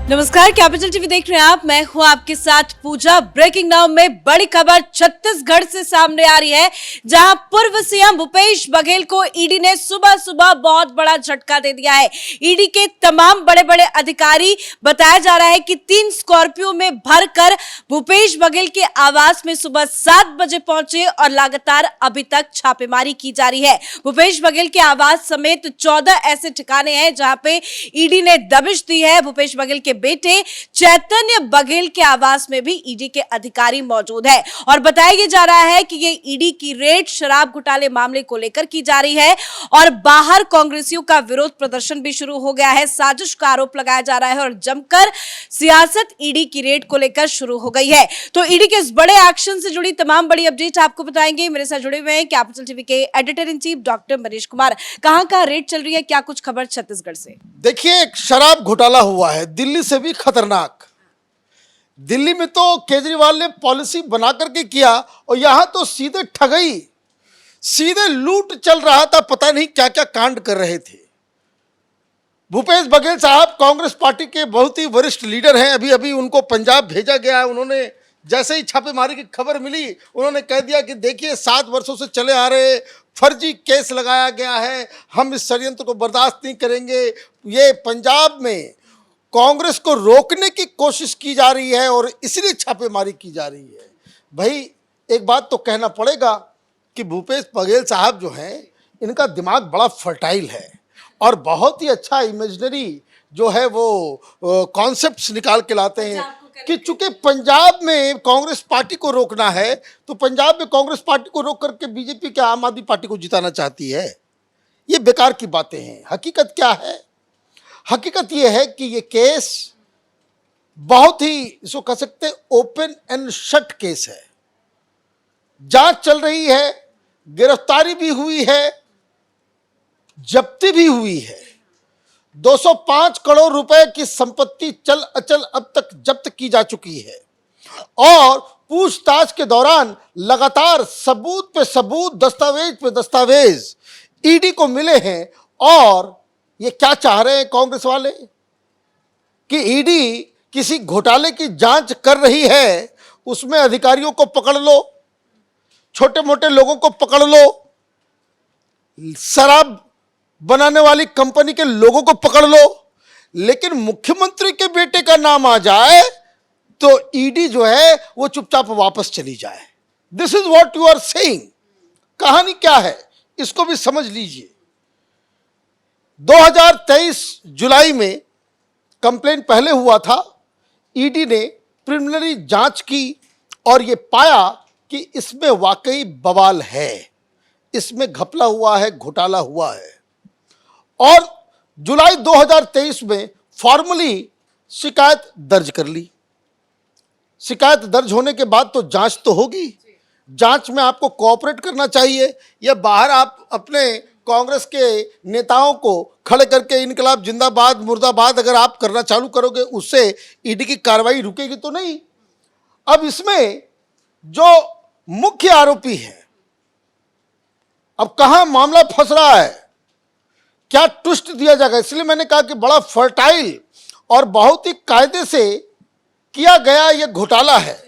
नमस्कार, capital TV देख रहे हैं आप। मैं हूं आपके साथ पूजा। ब्रेकिंग नाउ में बड़ी खबर छत्तीसगढ़ से सामने आ रही है, जहां पूर्व सीएम भूपेश बघेल को ईडी ने सुबह सुबह बहुत बड़ा झटका दे दिया है। ईडी के तमाम बड़े बड़े अधिकारी, बताया जा रहा है कि 3 स्कॉर्पियो में भरकर भूपेश बघेल के आवास में सुबह 7 बजे पहुंचे और लगातार अभी तक छापेमारी की जा रही है। भूपेश बघेल के आवास समेत 14 ऐसे ठिकाने हैं जहां पे ईडी ने दबिश दी है। भूपेश बघेल के बेटे चैतन्य बघेल के आवास में भी ईडी के अधिकारी मौजूद है और बताया जा रहा है कि ये ईडी की रेड शराब घोटाले मामले को लेकर की जा रही है और बाहर कांग्रेसियों का विरोध प्रदर्शन भी शुरू हो गया है। साजिश का आरोप लगाया जा रहा है और जमकर सियासत ईडी की रेड को लेकर शुरू हो गई है। तो ईडी के इस बड़े एक्शन से जुड़ी तमाम बड़ी अपडेट आपको बताएंगे। मेरे साथ जुड़े हुए हैं कैपिटल टीवी के editor in chief doctor Manish Kumar. कहां रेड चल रही है, क्या कुछ खबर छत्तीसगढ़ से? देखिए, एक शराब घोटाला हुआ है दिल्ली से भी खतरनाक। दिल्ली में तो केजरीवाल ने पॉलिसी बना करके किया और यहां तो सीधे ठगई, सीधे लूट चल रहा था। पता नहीं क्या क्या कांड कर रहे थे। भूपेश बघेल साहब कांग्रेस पार्टी के बहुत ही वरिष्ठ लीडर हैं। अभी अभी उनको पंजाब भेजा गया है। उन्होंने जैसे ही छापेमारी की खबर मिली, उन्होंने कह दिया कि देखिए 7 वर्षों से चले आ रहे फर्जी केस लगाया गया है, हम इस षड्यंत्र को बर्दाश्त नहीं करेंगे। ये पंजाब में कांग्रेस को रोकने की कोशिश की जा रही है और इसलिए छापेमारी की जा रही है। भाई, एक बात तो कहना पड़ेगा कि भूपेश बघेल साहब जो हैं, इनका दिमाग बड़ा फर्टाइल है और बहुत ही अच्छा इमेजिनरी जो है वो कॉन्सेप्ट्स निकाल के लाते हैं कि चूंकि पंजाब में कांग्रेस पार्टी को रोकना है, तो पंजाब में कांग्रेस पार्टी को रोक करके बीजेपी क्या आम आदमी पार्टी को जिताना चाहती है। ये बेकार की बातें हैं। हकीकत क्या है? हकीकत ये है कि ये केस बहुत ही, इसको कह सकते हैं, ओपन एंड शट केस है। जांच चल रही है, गिरफ्तारी भी हुई है, जब्ती भी हुई है। 205 करोड़ रुपए की संपत्ति चल अचल अब तक जब्त की जा चुकी है और पूछताछ के दौरान लगातार सबूत पे सबूत, दस्तावेज पे दस्तावेज ईडी को मिले हैं। और ये क्या चाह रहे हैं कांग्रेस वाले कि ईडी किसी घोटाले की जांच कर रही है, उसमें अधिकारियों को पकड़ लो, छोटे मोटे लोगों को पकड़ लो, शराब बनाने वाली कंपनी के लोगों को पकड़ लो, लेकिन मुख्यमंत्री के बेटे का नाम आ जाए तो ईडी जो है वो चुपचाप वापस चली जाए। This is what you are saying. कहानी क्या है, इसको भी समझ लीजिए। 2023 जुलाई में कंप्लेंट पहले हुआ था। ईडी ने प्रिलिमिनरी जांच की और यह पाया कि इसमें वाकई बवाल है, इसमें घपला हुआ है, घोटाला हुआ है। और जुलाई 2023 में फॉर्मली शिकायत दर्ज कर ली। शिकायत दर्ज होने के बाद तो जांच तो होगी। जांच में आपको कोऑपरेट करना चाहिए, या बाहर आप अपने कांग्रेस के नेताओं को खड़े करके इनकलाब जिंदाबाद मुर्दाबाद अगर आप करना चालू करोगे, उससे ईडी की कार्रवाई रुकेगी तो नहीं। अब इसमें जो मुख्य आरोपी है, अब कहां मामला फंस रहा है, क्या ट्विस्ट दिया जाएगा, इसलिए मैंने कहा कि बड़ा फर्टाइल और बहुत ही कायदे से किया गया यह घोटाला है।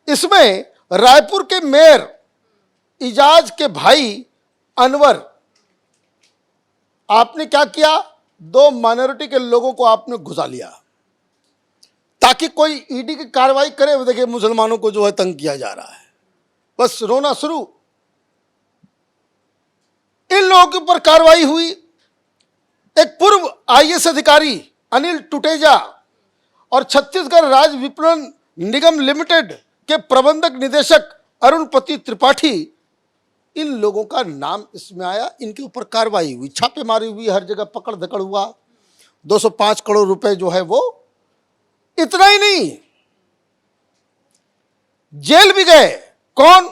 इसमें रायपुर के मेयर इजाज के भाई अनवर, आपने क्या किया, 2 माइनॉरिटी के लोगों को आपने घुसा लिया ताकि कोई ईडी की कार्रवाई करे। देखिए, मुसलमानों को जो है तंग किया जा रहा है, बस रोना शुरू। इन लोगों के ऊपर कार्रवाई हुई। एक पूर्व आईएएस अधिकारी अनिल टुटेजा और छत्तीसगढ़ राज्य विपणन निगम लिमिटेड के प्रबंधक निदेशक अरुणपति त्रिपाठी, इन लोगों का नाम इसमें आया। इनके ऊपर कार्रवाई हुई, छापेमारी हुई, हर जगह पकड़ धकड़ हुआ। 205 करोड़ रुपए जो है वो, इतना ही नहीं, जेल भी गए। कौन?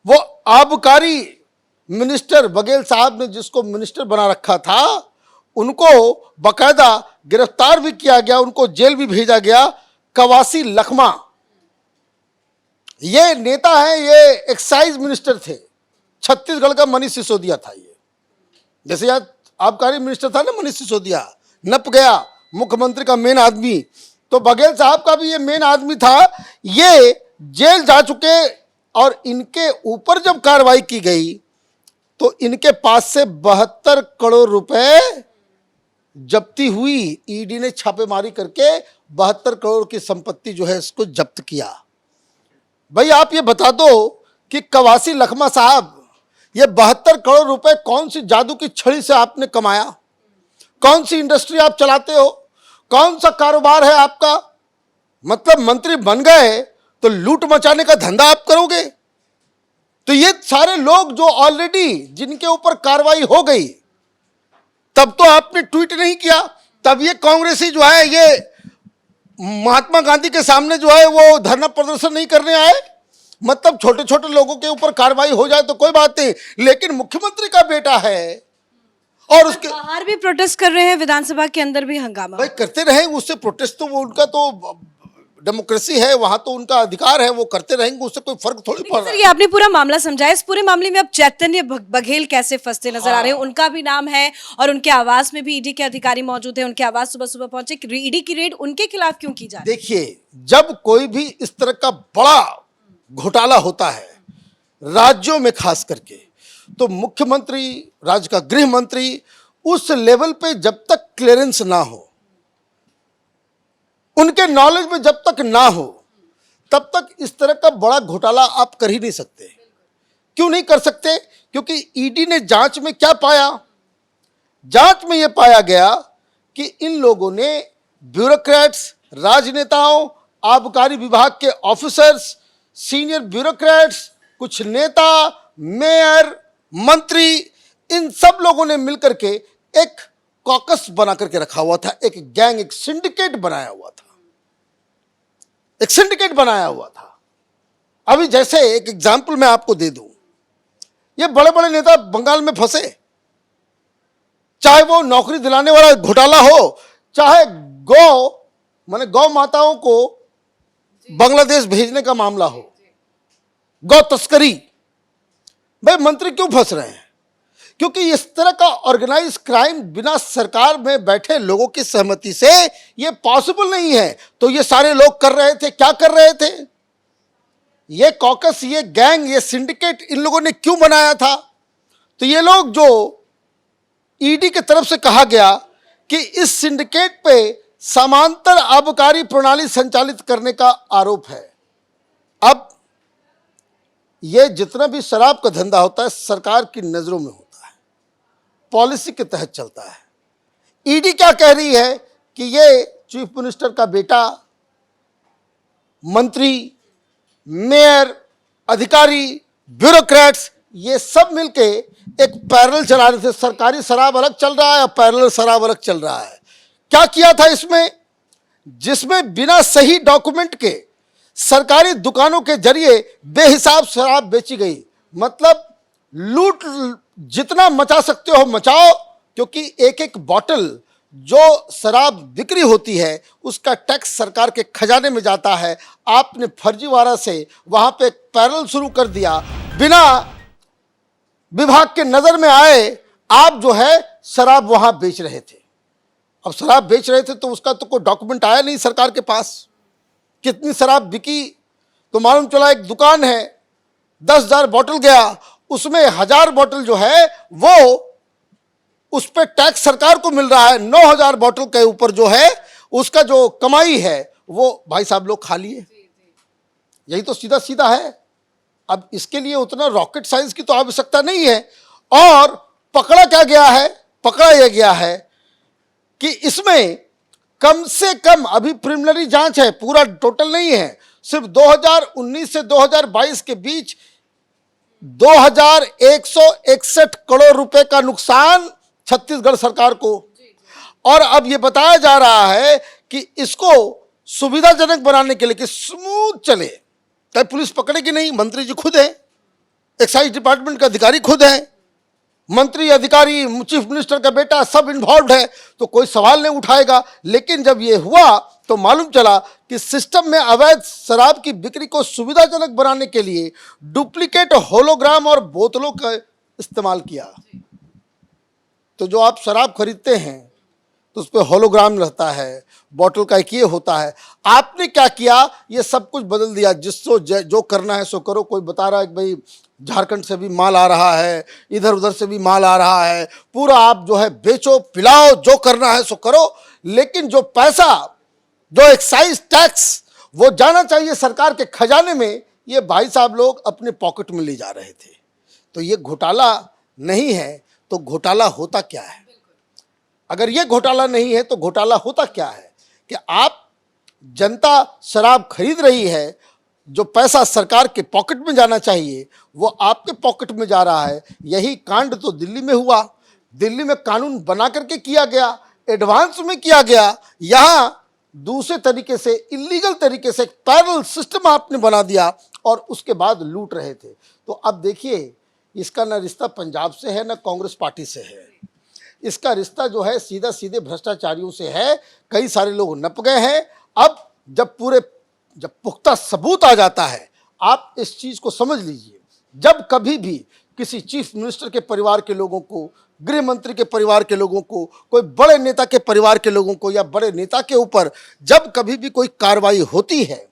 वो आबकारी मिनिस्टर बघेल साहब ने जिसको मिनिस्टर बना रखा था, उनको बकायदा गिरफ्तार भी किया गया, उनको जेल भी भेजा गया। कवासी लखमा, ये नेता है, ये एक्साइज मिनिस्टर थे, छत्तीसगढ़ का मनीष सिसोदिया था। ये जैसे यार आबकारी मिनिस्टर था ना मनीष सिसोदिया, नप गया, मुख्यमंत्री का मेन आदमी, तो बघेल साहब का भी ये मेन आदमी था। ये जेल जा चुके और इनके ऊपर जब कार्रवाई की गई तो इनके पास से 72 करोड़ रुपए जब्ती हुई। ईडी ने छापेमारी करके 72 करोड़ की संपत्ति जो है इसको जब्त किया। भाई आप ये बता दो कि कवासी लखमा साहब, ये 72 करोड़ रुपए कौन सी जादू की छड़ी से आपने कमाया? कौन सी इंडस्ट्री आप चलाते हो? कौन सा कारोबार है आपका? मतलब मंत्री बन गए तो लूट मचाने का धंधा आप करोगे? तो ये सारे लोग जो ऑलरेडी जिनके ऊपर कार्रवाई हो गई, तब तो आपने ट्वीट नहीं किया, तब ये कांग्रेसी जो है ये महात्मा गांधी के सामने जो है वो धरना प्रदर्शन नहीं करने आए। मतलब छोटे छोटे लोगों के ऊपर कार्रवाई हो जाए तो कोई बात नहीं, लेकिन मुख्यमंत्री का बेटा है और उसके बाहर भी प्रोटेस्ट कर रहे हैं, विधानसभा के अंदर भी हंगामा। भाई करते रहे, उससे प्रोटेस्ट तो वो उनका तो डेमोक्रेसी है, वहां तो उनका अधिकार है, वो करते रहेंगे, उससे कोई फर्क थोड़ी पड़ रहा सर है। ये आपने पूरा मामला समझाया, इस पूरे मामले में अब चैतन्य बघेल कैसे फंसते नजर आ रहे हैं? उनका भी नाम है और उनके आवास में भी ईडी के अधिकारी मौजूद हैं, उनके आवास सुबह सुबह पहुंचे। ईडी की रेड उनके खिलाफ क्यों की जा रही है? देखिए, जब कोई भी इस तरह का बड़ा घोटाला होता है राज्यों में खास करके, तो मुख्यमंत्री, राज्य का गृह मंत्री उस लेवल पे जब तक क्लियरेंस ना हो, उनके नॉलेज में जब तक ना हो, तब तक इस तरह का बड़ा घोटाला आप कर ही नहीं सकते। क्यों नहीं कर सकते? क्योंकि ईडी ने जांच में क्या पाया? जांच में यह पाया गया कि इन लोगों ने ब्यूरोक्रेट्स, राजनेताओं, आबकारी विभाग के ऑफिसर्स, सीनियर ब्यूरोक्रेट्स, कुछ नेता, मेयर, मंत्री, इन सब लोगों ने मिलकर के एक कॉकस बना करके रखा हुआ था, एक गैंग, एक सिंडिकेट बनाया हुआ था, एक सिंडिकेट बनाया हुआ था। अभी जैसे एक एग्जाम्पल मैं आपको दे दूं, ये बड़े बड़े नेता बंगाल में फंसे, चाहे वो नौकरी दिलाने वाला घोटाला हो, चाहे गौ माताओं को बांग्लादेश भेजने का मामला हो, गौ तस्करी। भाई मंत्री क्यों फंस रहे हैं? क्योंकि इस तरह का ऑर्गेनाइज क्राइम बिना सरकार में बैठे लोगों की सहमति से ये पॉसिबल नहीं है। तो ये सारे लोग कर रहे थे, क्या कर रहे थे? ये कॉकस, ये गैंग, ये सिंडिकेट इन लोगों ने क्यों बनाया था? तो ये लोग, जो ईडी की तरफ से कहा गया कि इस सिंडिकेट पे समांतर आबकारी प्रणाली संचालित करने का आरोप है। अब ये जितना भी शराब का धंधा होता है सरकार की नजरों में होता है, पॉलिसी के तहत चलता है। ईडी क्या कह रही है कि ये चीफ मिनिस्टर का बेटा, मंत्री, मेयर, अधिकारी, ब्यूरोक्रेट्स, ये सब मिलके एक पैरेलल चला रहे थे। सरकारी शराब अलग चल रहा है और पैरेलल शराब अलग चल रहा है। क्या किया था इसमें? जिसमें बिना सही डॉक्यूमेंट के सरकारी दुकानों के जरिए बेहिसाब शराब बेची गई। मतलब लूट जितना मचा सकते हो मचाओ, क्योंकि एक एक बॉटल जो शराब बिक्री होती है उसका टैक्स सरकार के खजाने में जाता है। आपने फर्जीवाड़ा से वहां पे पैरेलल शुरू कर दिया, बिना विभाग के नजर में आए आप जो है शराब वहां बेच रहे थे। अब शराब बेच रहे थे तो उसका तो कोई डॉक्यूमेंट आया नहीं सरकार के पास। कितनी शराब बिकी तो मालूम चला एक दुकान है, 10,000 बोतल गया, उसमें 1,000 बोतल जो है वो उस पर टैक्स सरकार को मिल रहा है। 9,000 बोतल के ऊपर जो है उसका जो कमाई है वो भाई साहब लोग खा लिए। यही तो सीधा सीधा है। अब इसके लिए उतना रॉकेट साइंस की तो आवश्यकता नहीं है। और पकड़ा क्या गया है? पकड़ा यह गया है कि इसमें कम से कम, अभी प्रिलिमिनरी जांच है, पूरा टोटल नहीं है, सिर्फ 2019 से 2022 के बीच 2,161 करोड़ रुपए का नुकसान छत्तीसगढ़ सरकार को। और अब यह बताया जा रहा है कि इसको सुविधाजनक बनाने के लिए कि स्मूथ चले, चाहे पुलिस पकड़ेगी नहीं, मंत्री जी खुद हैं, एक्साइज डिपार्टमेंट के अधिकारी खुद हैं, मंत्री, अधिकारी, चीफ मिनिस्टर का बेटा सब इन्वॉल्व है, तो कोई सवाल नहीं उठाएगा। लेकिन जब ये हुआ तो मालूम चला कि सिस्टम में अवैध शराब की बिक्री को सुविधाजनक बनाने के लिए डुप्लीकेट होलोग्राम और बोतलों का इस्तेमाल किया। तो जो आप शराब खरीदते हैं तो उस पर होलोग्राम रहता है, बॉटल का एक ये होता है। आपने क्या किया, ये सब कुछ बदल दिया। जिसको जो करना है सो करो। कोई बता रहा है कि भाई झारखंड से भी माल आ रहा है, इधर उधर से भी माल आ रहा है, पूरा आप जो है बेचो पिलाओ, जो करना है सो करो। लेकिन जो पैसा, जो एक्साइज टैक्स वो जाना चाहिए सरकार के खजाने में, ये भाई साहब लोग अपने पॉकेट में ले जा रहे थे। तो ये घोटाला नहीं है तो घोटाला होता क्या है? अगर ये घोटाला नहीं है तो घोटाला होता क्या है? कि आप, जनता शराब खरीद रही है, जो पैसा सरकार के पॉकेट में जाना चाहिए वो आपके पॉकेट में जा रहा है। यही कांड तो दिल्ली में हुआ। दिल्ली में कानून बना करके किया गया, एडवांस में किया गया। यहाँ दूसरे तरीके से, इलीगल तरीके से एक पैरेलल सिस्टम आपने बना दिया और उसके बाद लूट रहे थे। तो अब देखिए, इसका ना रिश्ता पंजाब से है ना कांग्रेस पार्टी से है। इसका रिश्ता जो है सीधा सीधे भ्रष्टाचारियों से है। कई सारे लोग नप गए हैं। अब जब पुख्ता सबूत आ जाता है, आप इस चीज को समझ लीजिए, जब कभी भी किसी चीफ मिनिस्टर के परिवार के लोगों को, गृह मंत्री के परिवार के लोगों को, कोई बड़े नेता के परिवार के लोगों को या बड़े नेता के ऊपर जब कभी भी कोई कार्रवाई होती है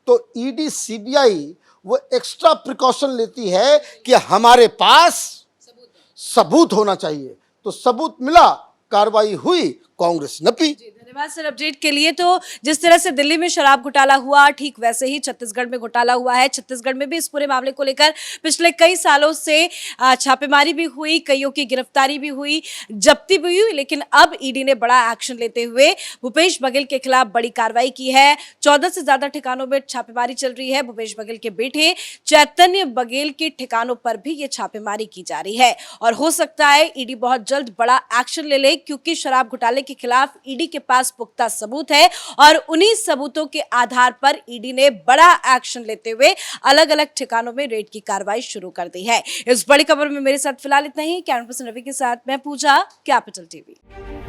तो ईडी सीबीआई वो एक्स्ट्रा प्रिकॉशन लेती है कि हमारे पास सबूत होना चाहिए। तो सबूत मिला, कार्रवाई हुई, कांग्रेस नपी। धन्यवाद सर अपडेट के लिए। तो जिस तरह से दिल्ली में शराब घोटाला हुआ, ठीक वैसे ही छत्तीसगढ़ में घोटाला हुआ है। छत्तीसगढ़ में भी इस पूरे मामले को लेकर पिछले कई सालों से छापेमारी भी हुई, कईयों की गिरफ्तारी भी हुई, जब्ती भी हुई। लेकिन अब ईडी ने बड़ा एक्शन लेते हुए भूपेश बघेल के खिलाफ बड़ी कार्रवाई की है। 14 से ज्यादा ठिकानों में छापेमारी चल रही है। भूपेश बघेल के बेटे चैतन्य बघेल के ठिकानों पर भी ये छापेमारी की जा रही है और हो सकता है ईडी बहुत जल्द बड़ा एक्शन ले, क्योंकि शराब घोटाले के खिलाफ ईडी के पास पुख्ता सबूत है और उन्हीं सबूतों के आधार पर ईडी ने बड़ा एक्शन लेते हुए अलग अलग ठिकानों में रेड की कार्रवाई शुरू कर दी है। इस बड़ी खबर में मेरे साथ फिलहाल इतना ही। कैमरा पर्सन रवि के साथ मैं पूजा, कैपिटल टीवी।